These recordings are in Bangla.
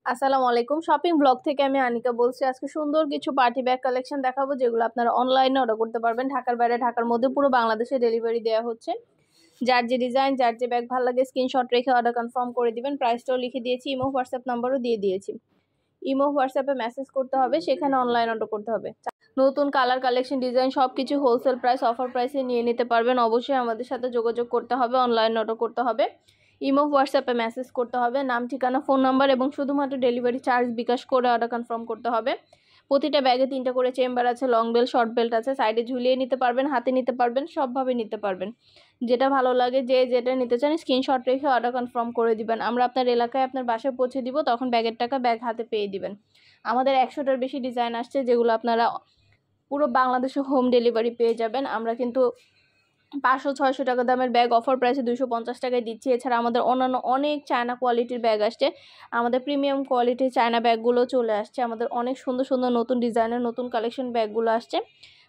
আসসালামু আলাইকুম। শপিং ব্লগ থেকে আমি আনিকা বলছি। আজকে সুন্দর কিছু পার্টি ব্যাগ কালেকশন দেখাবো, যেগুলো আপনারা অনলাইনে অর্ডার করতে পারবেন। ঢাকার বাইরে, ঢাকার মধ্যে পুরো বাংলাদেশে ডেলিভারি দেওয়া হচ্ছে। যার যে ডিজাইন, যার যে ব্যাগ ভালো লাগে স্ক্রিনশট রেখে অর্ডার কনফার্ম করে দিবেন। প্রাইসটাও লিখে দিয়েছি, ইমো হোয়াটসঅ্যাপ নাম্বারও দিয়ে দিয়েছি। ইমো হোয়াটসঅ্যাপে মেসেজ করতে হবে, সেখানে অনলাইন অর্ডার করতে হবে। নতুন কালার, কালেকশন, ডিজাইন সবকিছু হোলসেল প্রাইস, অফার প্রাইসে নিয়ে নিতে পারবেন। অবশ্যই আমাদের সাথে যোগাযোগ করতে হবে, অনলাইন অর্ডার করতে হবে। ইমো হোয়াটসঅ্যাপে মেসেজ করতে হবে, নাম, ঠিকানা, ফোন নাম্বার এবং শুধুমাত্র ডেলিভারি চার্জ বিকাশ করে অর্ডার কনফার্ম করতে হবে। প্রতিটা ব্যাগে 3টা করে চেম্বার আছে, লং বেল্ট, শর্ট বেল্ট আছে। সাইডে ঝুলিয়ে নিতে পারবেন, হাতে নিতে পারবেন, সবভাবে নিতে পারবেন। যেটা ভালো লাগে, যে যেটা নিতে চান স্ক্রিনশট রেখে অর্ডার কনফার্ম করে দিবেন। আমরা আপনার এলাকায় আপনার বাসায় পৌঁছে দিব, তখন ব্যাগের টাকা ব্যাগ হাতে পেয়ে দিবেন। আমাদের 100টার বেশি ডিজাইন আসছে, যেগুলো আপনারা পুরো বাংলাদেশে হোম ডেলিভারি পেয়ে যাবেন। আমরা কিন্তু 500-600 টাকা দামের ব্যাগ অফার প্রাইসে 250 টাকায় দিচ্ছি। এছাড়া আমাদের অন্যান্য অনেক চায়না কোয়ালিটির ব্যাগ আসছে। আমাদের প্রিমিয়াম কোয়ালিটির চায়না ব্যাগগুলো চলে আসছে। আমাদের অনেক সুন্দর সুন্দর নতুন ডিজাইনের নতুন কালেকশন ব্যাগগুলো আসছে।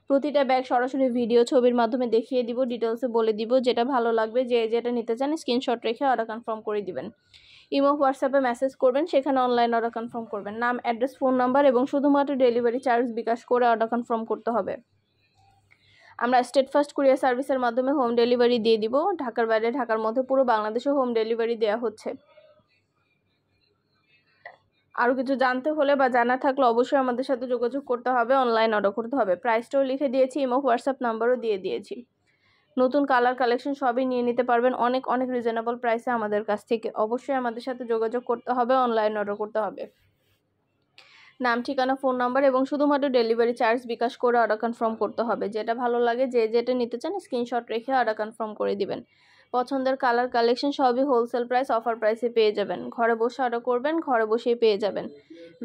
প্রতিটা ব্যাগ সরাসরি ভিডিও ছবির মাধ্যমে দেখিয়ে দিব, ডিটেলসে বলে দিব। যেটা ভালো লাগবে, যে যেটা নিতে চান স্ক্রিনশট রেখে অর্ডার কনফার্ম করে দিবেন। ইমো হোয়াটসঅ্যাপে মেসেজ করবেন, সেখানে অনলাইন অর্ডার কনফার্ম করবেন। নাম, অ্যাড্রেস, ফোন নাম্বার এবং শুধুমাত্র ডেলিভারি চার্জ বিকাশ করে অর্ডার কনফার্ম করতে হবে। আমরা স্টেট ফার্স্ট কুরিয়ার সার্ভিসের মাধ্যমে হোম ডেলিভারি দিয়ে দিব। ঢাকার বাইরে, ঢাকার মধ্যে পুরো বাংলাদেশে হোম ডেলিভারি দেওয়া হচ্ছে। আরও কিছু জানতে হলে বা জানা থাকলে অবশ্যই আমাদের সাথে যোগাযোগ করতে হবে, অনলাইন অর্ডার করতে হবে। প্রাইসটাও লিখে দিয়েছি, ইমো হোয়াটসঅ্যাপ নাম্বারও দিয়ে দিয়েছি। নতুন কালার, কালেকশন সবই নিয়ে নিতে পারবেন অনেক অনেক রিজনেবল প্রাইসে আমাদের কাছ থেকে। অবশ্যই আমাদের সাথে যোগাযোগ করতে হবে, অনলাইন অর্ডার করতে হবে। নাম, ঠিকানা, ফোন নাম্বার এবং শুধুমাত্র ডেলিভারি চার্জ বিকাশ করে অর্ডার কনফার্ম করতে হবে। যেটা ভালো লাগে, যে যেটা নিতে চান স্ক্রিনশট রেখে অর্ডার কনফার্ম করে দিবেন। পছন্দের কালার, কালেকশন সবই হোলসেল প্রাইস, অফার প্রাইসে পেয়ে যাবেন। ঘরে বসে অর্ডার করবেন, ঘরে বসেই পেয়ে যাবেন।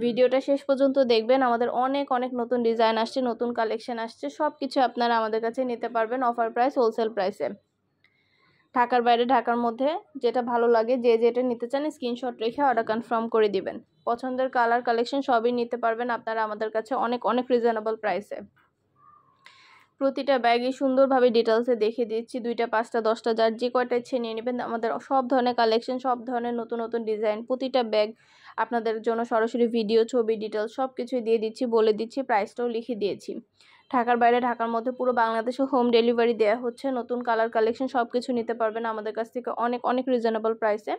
ভিডিওটা শেষ পর্যন্ত দেখবেন। আমাদের অনেক অনেক নতুন ডিজাইন আসছে, নতুন কালেকশন আসছে। সব কিছু আপনারা আমাদের কাছে নিতে পারবেন অফার প্রাইস, হোলসেল প্রাইসে। ঢাকার বাইরে, ঢাকার মধ্যে যেটা ভালো লাগে, যে যেটা নিতে চান স্ক্রিনশট রেখে অর্ডার কনফার্ম করে দিবেন। পছন্দের কালার, কালেকশন সবই নিতে পারবেন আপনারা আমাদের কাছে অনেক অনেক রিজনেবল প্রাইসে। প্রতিটা ব্যাগই সুন্দরভাবে ডিটেলসে দেখিয়ে দিচ্ছি। 2টা, 5টা, 10টা, যার যে কয়টা ইচ্ছে নিয়ে নেবেন। আমাদের সব ধরনের কালেকশন, সব ধরনের নতুন নতুন ডিজাইন, প্রতিটা ব্যাগ আপনাদের জন্য সরাসরি ভিডিও, ছবি, ডিটেলস সব কিছুই দিয়ে দিচ্ছি, বলে দিচ্ছি। প্রাইসটাও লিখে দিয়েছি। ঢাকার বাইরে, ঢাকার মধ্যে পুরো বাংলাদেশে হোম ডেলিভারি দেওয়া হচ্ছে। নতুন কালার, কালেকশন সব কিছু নিতে পারবেন আমাদের কাছ থেকে অনেক অনেক রিজনেবল প্রাইসে।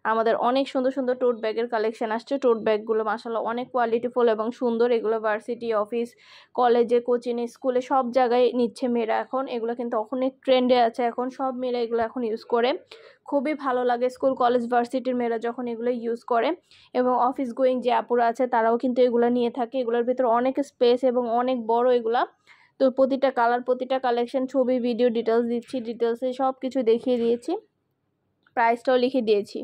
আমাদের অনেক সুন্দর সুন্দর টোট ব্যাগের কালেকশন আসছে। টোট ব্যাগগুলো মাশাআল্লাহ অনেক কোয়ালিটিফুল এবং সুন্দর। এগুলো ভার্সিটি, অফিস, কলেজে, কোচিংয়ে, স্কুলে সব জায়গায় নিচ্ছে মেয়েরা এখন। এগুলো কিন্তু অনেক ট্রেন্ডে আছে এখন, সব মেয়েরা এগুলো এখন ইউজ করে। খুবই ভালো লাগে স্কুল, কলেজ, ভার্সিটির মেয়েরা যখন এগুলো ইউজ করে। এবং অফিস গোয়িং যে আপুরা আছে তারাও কিন্তু এগুলো নিয়ে থাকে। এগুলোর ভিতরে অনেক স্পেস এবং অনেক বড় এগুলা। তো প্রতিটা কালার, প্রতিটা কালেকশন, ছবি, ভিডিও, ডিটেলস দিচ্ছি। ডিটেলসে সব কিছু দেখিয়ে দিয়েছি, প্রাইসটাও লিখে দিয়েছি।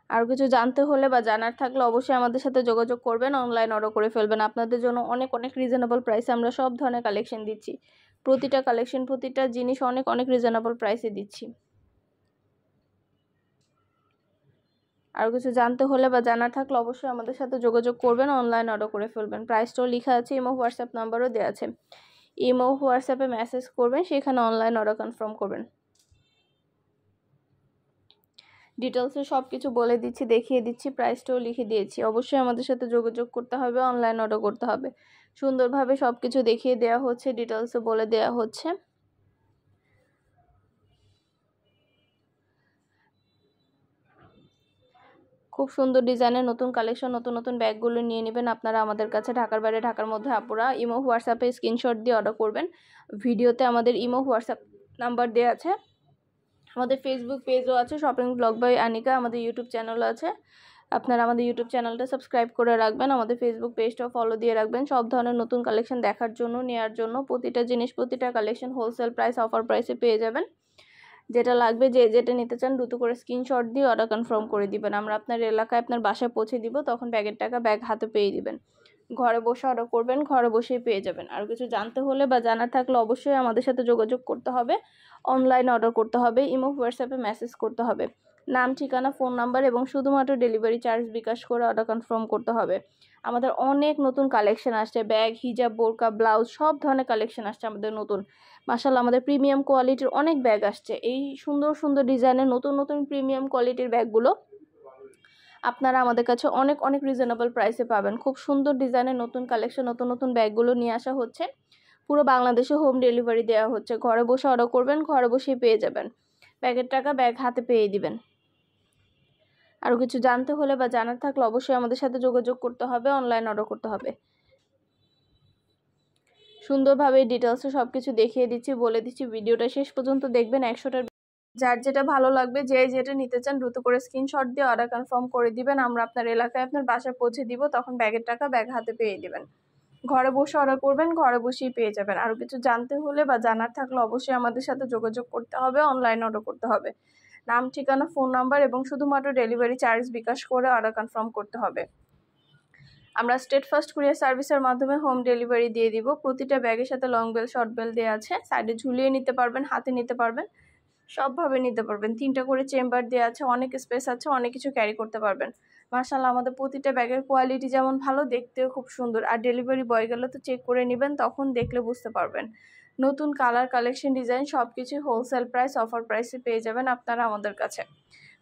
আর কিছু জানতে হলে বা জানার থাকলে অবশ্যই আমাদের সাথে যোগাযোগ করবেন, অনলাইন অর্ডার করে ফেলবেন। আপনাদের জন্য অনেক অনেক রিজনেবল প্রাইসে আমরা সব ধরনের কালেকশন দিচ্ছি। প্রতিটা কালেকশন, প্রতিটা জিনিস অনেক অনেক রিজনেবল প্রাইসে দিচ্ছি। আর কিছু জানতে হলে বা জানার থাকলে অবশ্যই আমাদের সাথে যোগাযোগ করবেন, অনলাইন অর্ডার করে ফেলবেন। প্রাইসটাও লেখা আছে, ইমো হোয়াটসঅ্যাপ নাম্বারও দেওয়া আছে। ইমো হোয়াটসঅ্যাপে মেসেজ করবেন, সেখানে অনলাইন অর্ডার কনফার্ম করবেন। ডিটেলসে সব কিছু বলে দিচ্ছি, দেখিয়ে দিচ্ছি, প্রাইসটাও লিখে দিয়েছি। অবশ্যই আমাদের সাথে যোগাযোগ করতে হবে, অনলাইন অর্ডার করতে হবে। সুন্দরভাবে সব কিছু দেখিয়ে দেওয়া হচ্ছে, ডিটেলসে বলে দেওয়া হচ্ছে। খুব সুন্দর ডিজাইনের নতুন কালেকশন, নতুন নতুন ব্যাগগুলো নিয়ে নেবেন আপনারা আমাদের কাছে। ঢাকার বাইরে, ঢাকার মধ্যে আপুরা ইমো হোয়াটসঅ্যাপে স্ক্রিনশট দিয়ে অর্ডার করবেন। ভিডিওতে আমাদের ইমো হোয়াটসঅ্যাপ নাম্বার দেওয়া আছে। আমাদের ফেসবুক পেজও আছে, শপিং ব্লগ বাই আনিকা। আমাদের ইউটিউব চ্যানেল আছে, আপনারা আমাদের ইউটিউব চ্যানেলটা সাবস্ক্রাইব করে রাখবেন। আমাদের ফেসবুক পেজটাও ফলো দিয়ে রাখবেন। সব ধরনের নতুন কালেকশন দেখার জন্য, নেওয়ার জন্য। প্রতিটা জিনিস, প্রতিটা কালেকশন হোলসেল প্রাইস, অফার প্রাইসে পেয়ে যাবেন। যেটা লাগবে, যে যেটা নিতে চান দ্রুত করে স্ক্রিনশট দিয়ে অর্ডার কনফার্ম করে দিবেন। আমরা আপনার এলাকায়, আপনার বাসায় পৌঁছে দিব, তখন ব্যাগের টাকা ব্যাগ হাতে পেয়ে দিবেন। ঘরে বসে অর্ডার করবেন, ঘরে বসেই পেয়ে যাবেন। আর কিছু জানতে হলে বা জানার থাকলে অবশ্যই আমাদের সাথে যোগাযোগ করতে হবে, অনলাইন অর্ডার করতে হবে, ইমো হোয়াটসঅ্যাপে মেসেজ করতে হবে। নাম, ঠিকানা, ফোন নাম্বার এবং শুধুমাত্র ডেলিভারি চার্জ বিকাশ করে অর্ডার কনফার্ম করতে হবে। আমাদের অনেক নতুন কালেকশন আসছে, ব্যাগ, হিজাব, বোরকা, ব্লাউজ সব ধরনের কালেকশন আসছে আমাদের নতুন। মাশাআল্লাহ আমাদের প্রিমিয়াম কোয়ালিটির অনেক ব্যাগ আসছে। এই সুন্দর সুন্দর ডিজাইনের নতুন নতুন প্রিমিয়াম কোয়ালিটির ব্যাগগুলো আপনারা আমাদের কাছে অনেক অনেক রিজনেবল প্রাইসে পাবেন। খুব সুন্দর ডিজাইনের নতুন কালেকশন, নতুন নতুন ব্যাগগুলো নিয়ে আসা হচ্ছে। পুরো বাংলাদেশে হোম ডেলিভারি দেওয়া হচ্ছে। ঘরে বসে অর্ডার করবেন, ঘরে বসেই পেয়ে যাবেন। ব্যাগের টাকা ব্যাগ হাতে পেয়ে দিবেন। আরও কিছু জানতে হলে বা জানার থাকলে অবশ্যই আমাদের সাথে যোগাযোগ করতে হবে, অনলাইন অর্ডার করতে হবে। সুন্দরভাবে ডিটেলসে সব কিছু দেখিয়ে দিচ্ছি, বলে দিচ্ছি। ভিডিওটা শেষ পর্যন্ত দেখবেন। 100টার যার যেটা ভালো লাগবে, যে যেটা নিতে চান দ্রুত করে স্ক্রিনশট দিয়ে অর্ডার কনফার্ম করে দিবেন। আমরা আপনার এলাকায় আপনার বাসায় পৌঁছে দিব, তখন ব্যাগের টাকা ব্যাগ হাতে পেয়ে দিবেন। ঘরে বসে অর্ডার করবেন, ঘরে বসেই পেয়ে যাবেন। আরও কিছু জানতে হলে বা জানার থাকলে অবশ্যই আমাদের সাথে যোগাযোগ করতে হবে, অনলাইন অর্ডার করতে হবে। নাম, ঠিকানা, ফোন নাম্বার এবং শুধুমাত্র ডেলিভারি চার্জ বিকাশ করে অর্ডার কনফার্ম করতে হবে। আমরা স্টেট ফার্স্ট কুরিয়ার সার্ভিসের মাধ্যমে হোম ডেলিভারি দিয়ে দিব। প্রতিটা ব্যাগের সাথে লং বেল, শর্ট বেল দেওয়া আছে। সাইডে ঝুলিয়ে নিতে পারবেন, হাতে নিতে পারবেন, সবভাবে নিতে পারবেন। 3টা করে চেম্বার দেওয়া আছে, অনেক স্পেস আছে, অনেক কিছু ক্যারি করতে পারবেন। মাশাআল্লাহ, আমাদের প্রতিটা ব্যাগের কোয়ালিটি যেমন ভালো, দেখতেও খুব সুন্দর। আর ডেলিভারি বয় গেলে তো চেক করে নেবেন, তখন দেখলে বুঝতে পারবেন। নতুন কালার, কালেকশন, ডিজাইন সব কিছুই হোলসেল প্রাইস, অফার প্রাইসে পেয়ে যাবেন আপনারা আমাদের কাছে।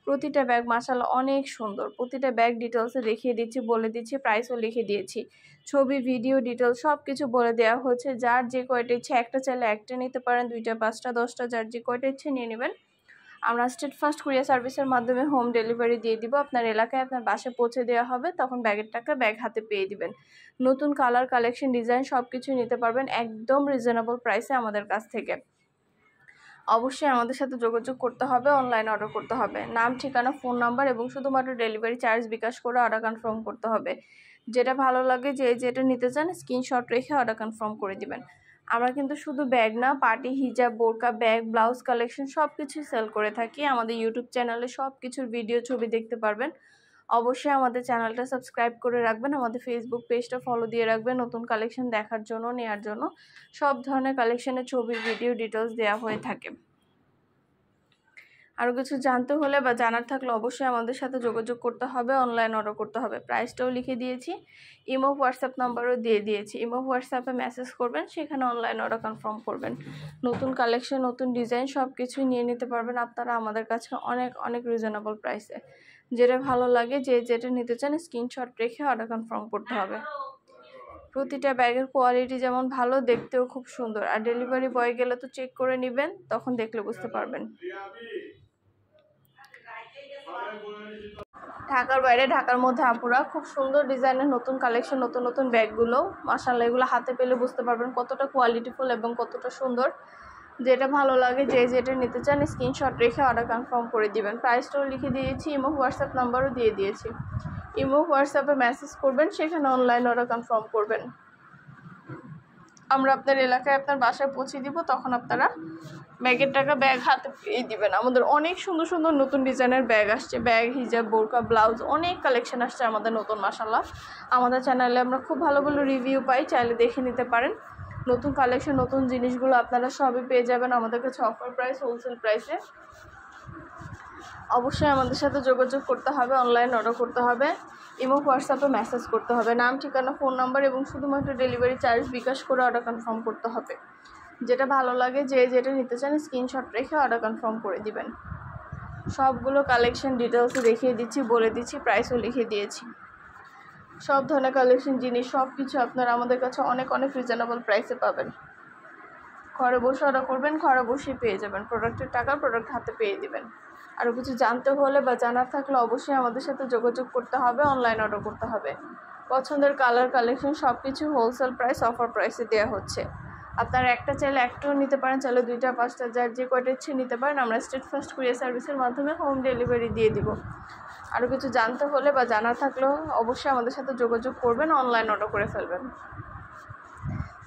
প্রতিটা ব্যাগ মাশাআল্লাহ অনেক সুন্দর। প্রতিটা ব্যাগ ডিটেলসে দেখিয়ে দিচ্ছি, বলে দিচ্ছি, প্রাইসও লিখে দিয়েছি। ছবি, ভিডিও, ডিটেলস সব কিছু বলে দেওয়া হচ্ছে। যার যে কয়টা ইচ্ছে, একটা চাইলে একটা নিতে পারেন, 2টা, 5টা, 10টা, যার যে কয়টা ইচ্ছে নিয়ে নেবেন। আমরা স্টেট ফার্স্ট কুরিয়ার সার্ভিসের মাধ্যমে হোম ডেলিভারি দিয়ে দিব। আপনার এলাকায় আপনার বাসায় পৌঁছে দেওয়া হবে, তখন ব্যাগের টাকা ব্যাগ হাতে পেয়ে দিবেন। নতুন কালার, কালেকশন, ডিজাইন সব কিছু নিতে পারবেন একদম রিজনেবল প্রাইসে আমাদের কাছ থেকে। অবশ্যই আমাদের সাথে যোগাযোগ করতে হবে, অনলাইন অর্ডার করতে হবে। নাম, ঠিকানা, ফোন নাম্বার এবং শুধুমাত্র ডেলিভারি চার্জ বিকাশ করে অর্ডার কনফার্ম করতে হবে। যেটা ভালো লাগে, যে যেটা নিতে চান স্ক্রিনশট রেখে অর্ডার কনফার্ম করে দিবেন। আমরা কিন্তু শুধু ব্যাগ না, পার্টি, হিজাব, বোরকা, ব্যাগ, ব্লাউজ কালেকশন সব কিছুই সেল করে থাকি। আমাদের ইউটিউব চ্যানেলে সব কিছুর ভিডিও, ছবি দেখতে পারবেন। অবশ্যই আমাদের চ্যানেলটা সাবস্ক্রাইব করে রাখবেন। আমাদের ফেসবুক পেজটা ফলো দিয়ে রাখবেন, নতুন কালেকশন দেখার জন্য, নেওয়ার জন্য। সব ধরনের কালেকশনের ছবি, ভিডিও, ডিটেলস দেওয়া হয়ে থাকে। আরও কিছু জানতে হলে বা জানার থাকলে অবশ্যই আমাদের সাথে যোগাযোগ করতে হবে, অনলাইন অর্ডার করতে হবে। প্রাইসটাও লিখে দিয়েছি, ইমো, হোয়াটসঅ্যাপ নাম্বারও দিয়ে দিয়েছি। ইমো, হোয়াটসঅ্যাপে মেসেজ করবেন, সেখানে অনলাইন অর্ডার কনফার্ম করবেন। নতুন কালেকশন, নতুন ডিজাইন সব কিছুই নিয়ে নিতে পারবেন আপনারা আমাদের কাছে অনেক অনেক রিজনেবল প্রাইসে। যেটা ভালো লাগে, যে যেটা নিতে চান স্ক্রিনশট রেখে অর্ডার কনফার্ম করতে হবে। প্রতিটা ব্যাগের কোয়ালিটি যেমন ভালো, দেখতেও খুব সুন্দর। আর ডেলিভারি বয় গেলে তো চেক করে নেবেন, তখন দেখলে বুঝতে পারবেন। ঢাকার বাইরে, ঢাকার মধ্যে আপুরা খুব সুন্দর ডিজাইনের নতুন কালেকশন, নতুন নতুন ব্যাগগুলো মাশাআল্লাহ, এগুলো হাতে পেলে বুঝতে পারবেন কতটা কোয়ালিটিফুল এবং কতটা সুন্দর। যেটা ভালো লাগে, যে যেটা নিতে চান স্ক্রিনশট রেখে অর্ডার কনফার্ম করে দিবেন। প্রাইসটাও লিখে দিয়েছি, ইমো, হোয়াটসঅ্যাপ নাম্বারও দিয়ে দিয়েছি। ইমো, হোয়াটসঅ্যাপে মেসেজ করবেন, সেখানে অনলাইন অর্ডার কনফার্ম করবেন। আমরা আপনার এলাকায় আপনার বাসায় পৌঁছে দিব, তখন আপনারা ব্যাগের টাকা ব্যাগ হাতে পেয়ে দিবেন। আমাদের অনেক সুন্দর সুন্দর নতুন ডিজাইনের ব্যাগ আসছে। ব্যাগ, হিজাব, বোরকা, ব্লাউজ অনেক কালেকশন আসছে আমাদের নতুন মাশাআল্লাহ। আমাদের চ্যানেলে আমরা খুব ভালো ভালো রিভিউ পাই, চাইলে দেখে নিতে পারেন। নতুন কালেকশন, নতুন জিনিসগুলো আপনারা সবই পেয়ে যাবেন আমাদের কাছে অফার প্রাইস, হোলসেল প্রাইসে। অবশ্যই আমাদের সাথে যোগাযোগ করতে হবে, অনলাইন অর্ডার করতে হবে, এবং হোয়াটসঅ্যাপে মেসেজ করতে হবে। নাম, ঠিকানা, ফোন নাম্বার এবং শুধুমাত্র ডেলিভারি চার্জ বিকাশ করে অর্ডার কনফার্ম করতে হবে। যেটা ভালো লাগে, যে যেটা নিতে চান স্ক্রিনশট রেখে অর্ডার কনফার্ম করে দিবেন। সবগুলো কালেকশন ডিটেলসে দেখিয়ে দিচ্ছি, বলে দিচ্ছি, প্রাইসও লিখে দিয়েছি। সব ধরনের কালেকশন, জিনিস সব কিছু আপনারা আমাদের কাছে অনেক অনেক রিজনেবল প্রাইসে পাবেন। ঘরে বসে অর্ডার করবেন, ঘরে বসেই পেয়ে যাবেন। প্রোডাক্টের টাকা প্রোডাক্ট হাতে পেয়ে দিবেন। আরও কিছু জানতে হলে বা জানার থাকলে অবশ্যই আমাদের সাথে যোগাযোগ করতে হবে, অনলাইন অর্ডার করতে হবে। পছন্দের কালার, কালেকশন সব কিছু হোলসেল প্রাইস, অফার প্রাইসে দেওয়া হচ্ছে। আপনারা একটা চাইলে একটাও নিতে পারেন, চাইলে 2টা, 5টা, যার যে কয়টা ইচ্ছে নিতে পারেন। আমরা স্টেট ফার্স্ট কুরিয়ার সার্ভিসের মাধ্যমে হোম ডেলিভারি দিয়ে দিব। আরও কিছু জানতে হলে বা জানার থাকলেও অবশ্যই আমাদের সাথে যোগাযোগ করবেন, অনলাইন অর্ডার করে ফেলবেন।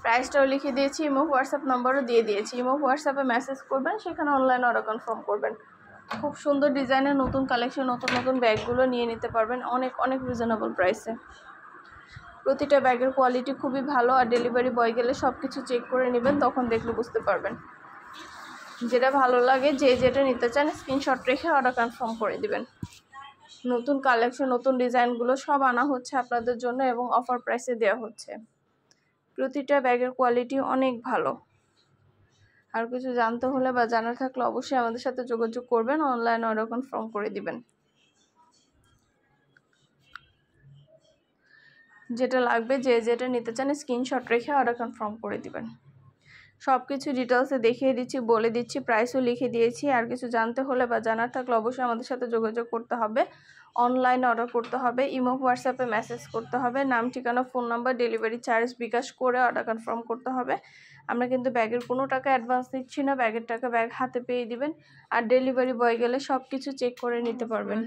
প্রাইসটাও লিখে দিয়েছি, ইমো, হোয়াটসঅ্যাপ নাম্বারও দিয়ে দিয়েছি। ইমো, হোয়াটসঅ্যাপে মেসেজ করবেন, সেখানে অনলাইন অর্ডার কনফার্ম করবেন। খুব সুন্দর ডিজাইনের নতুন কালেকশন, নতুন নতুন ব্যাগগুলো নিয়ে নিতে পারবেন অনেক অনেক রিজনেবল প্রাইসে। প্রতিটা ব্যাগের কোয়ালিটি খুবই ভালো। আর ডেলিভারি বয় গেলে সব কিছু চেক করে নেবেন, তখন দেখলে বুঝতে পারবেন। যেটা ভালো লাগে, যে যেটা নিতে চান স্ক্রিনশট রেখে অর্ডার কনফার্ম করে দিবেন। নতুন কালেকশন, নতুন ডিজাইনগুলো সব আনা হচ্ছে আপনাদের জন্য এবং অফার প্রাইসে দেওয়া হচ্ছে। প্রতিটা ব্যাগের কোয়ালিটি অনেক ভালো। আর কিছু জানতে হলে বা জানার থাকলে অবশ্যই আমাদের সাথে যোগাযোগ করবেন, অনলাইন অর্ডার কনফার্ম করে দিবেন। যেটা লাগবে যে যেটা নিতে চান স্ক্রিনশট রেখে অর্ডার কনফার্ম করে দিবেন। সব কিছু ডিটেলসে দেখিয়ে দিচ্ছি, বলে দিচ্ছি, প্রাইসও লিখে দিয়েছি। আর কিছু জানতে হলে বা জানার থাকলে অবশ্যই আমাদের সাথে যোগাযোগ করতে হবে। অনলাইনে অর্ডার করতে হবে, ইমো হোয়াটসঅ্যাপে মেসেজ করতে হবে, নাম ঠিকানা ফোন নাম্বার ডেলিভারি চার্জ বিকাশ করে অর্ডার কনফার্ম করতে হবে। আমরা কিন্তু ব্যাগের কোনো টাকা অ্যাডভান্স দিচ্ছি না, ব্যাগের টাকা ব্যাগ হাতে পেয়ে দিবেন। আর ডেলিভারি বয় গেলে সব কিছু চেক করে নিতে পারবেন।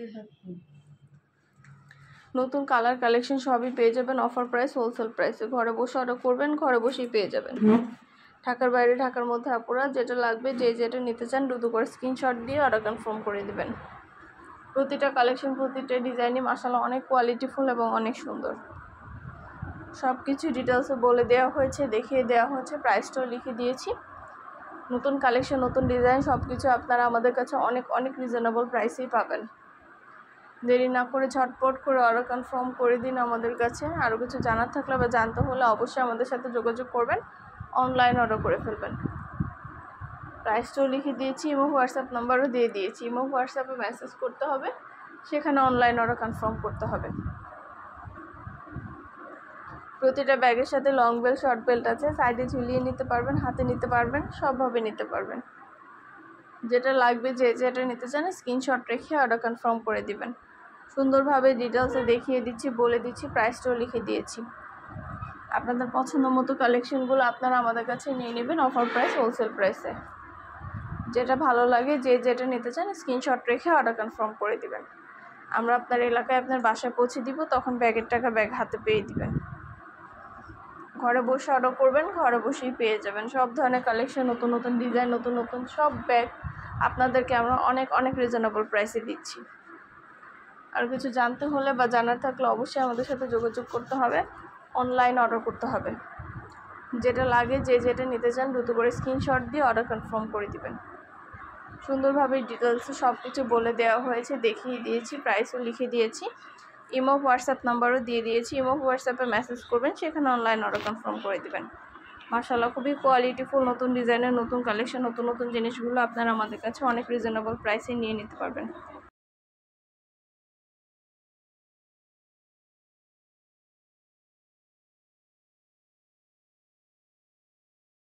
নতুন কালার কালেকশন সবই পেয়ে যাবেন অফার প্রাইস, হোলসেল প্রাইসে। ঘরে বসে অর্ডার করবেন, ঘরে বসেই পেয়ে যাবেন। ঢাকার বাইরে, ঢাকার মধ্যে আপুরা যেটা লাগবে যে যেটা নিতে চান দ্রুত করে স্ক্রিনশট দিয়ে অর্ডার কনফার্ম করে দিবেন। প্রতিটা কালেকশন, প্রতিটা ডিজাইনই মাশাআল্লাহ অনেক কোয়ালিটিফুল এবং অনেক সুন্দর। সব কিছু ডিটেলসে বলে দেওয়া হয়েছে, দেখিয়ে দেওয়া হয়েছে, প্রাইসটাও লিখে দিয়েছি। নতুন কালেকশন, নতুন ডিজাইন সব কিছু আপনারা আমাদের কাছে অনেক অনেক রিজনেবল প্রাইসেই পাবেন। দেরি না করে ঝটপট করে অর্ডার কনফার্ম করে দিন আমাদের কাছে। আরও কিছু জানার থাকলে বা জানতে হলে অবশ্যই আমাদের সাথে যোগাযোগ করবেন, অনলাইন অর্ডার করে ফেলবেন। প্রাইসটাও লিখে দিয়েছি, ইমো হোয়াটসঅ্যাপ নাম্বারও দিয়ে দিয়েছি। ইমো হোয়াটসঅ্যাপে মেসেজ করতে হবে, সেখানে অনলাইন অর্ডার কনফার্ম করতে হবে। প্রতিটা ব্যাগের সাথে লং বেল্ট, শর্ট বেল্ট আছে, সাইডে ঝুলিয়ে নিতে পারবেন, হাতে নিতে পারবেন, সবভাবে নিতে পারবেন। যেটা লাগবে যে যেটা নিতে চান স্ক্রিনশট রেখে অর্ডার কনফার্ম করে দিবেন। সুন্দরভাবে ডিটেলসে দেখিয়ে দিচ্ছি, বলে দিচ্ছি, প্রাইসটাও লিখে দিয়েছি। আপনাদের পছন্দ মতো কালেকশনগুলো আপনারা আমাদের কাছে নিয়ে নেবেন অফার প্রাইস, হোলসেল প্রাইসে। যেটা ভালো লাগে যে যেটা নিতে চান স্ক্রিনশট রেখে অর্ডার কনফার্ম করে দিবেন। আমরা আপনার এলাকায় আপনার বাসায় পৌঁছে দিব, তখন ব্যাগের টাকা ব্যাগ হাতে পেয়ে দিবেন। ঘরে বসে অর্ডার করবেন, ঘরে বসেই পেয়ে যাবেন। সব ধরনের কালেকশন, নতুন নতুন ডিজাইন, নতুন নতুন সব ব্যাগ আপনাদেরকে আমরা অনেক অনেক রিজনেবল প্রাইসে দিচ্ছি। আর কিছু জানতে হলে বা জানার থাকলে অবশ্যই আমাদের সাথে যোগাযোগ করতে হবে, অনলাইন অর্ডার করতে হবে। যেটা লাগে যে যেটা নিতে চান দ্রুত করে স্ক্রিনশট দিয়ে অর্ডার কনফার্ম করে দিবেন। সুন্দরভাবে ডিটেলসে সব কিছু বলে দেওয়া হয়েছে, দেখিয়ে দিয়েছি, প্রাইসও লিখে দিয়েছি। ইমো হোয়াটসঅ্যাপ নাম্বারও দিয়ে দিয়েছি, ইমো হোয়াটসঅ্যাপে মেসেজ করবেন, সেখানে অনলাইন অর্ডার কনফার্ম করে দিবেন। মাশাআল্লাহ খুবই কোয়ালিটিফুল নতুন ডিজাইনের নতুন কালেকশন, নতুন নতুন জিনিসগুলো আপনারা আমাদের কাছে অনেক রিজনেবল প্রাইসে নিয়ে নিতে পারবেন।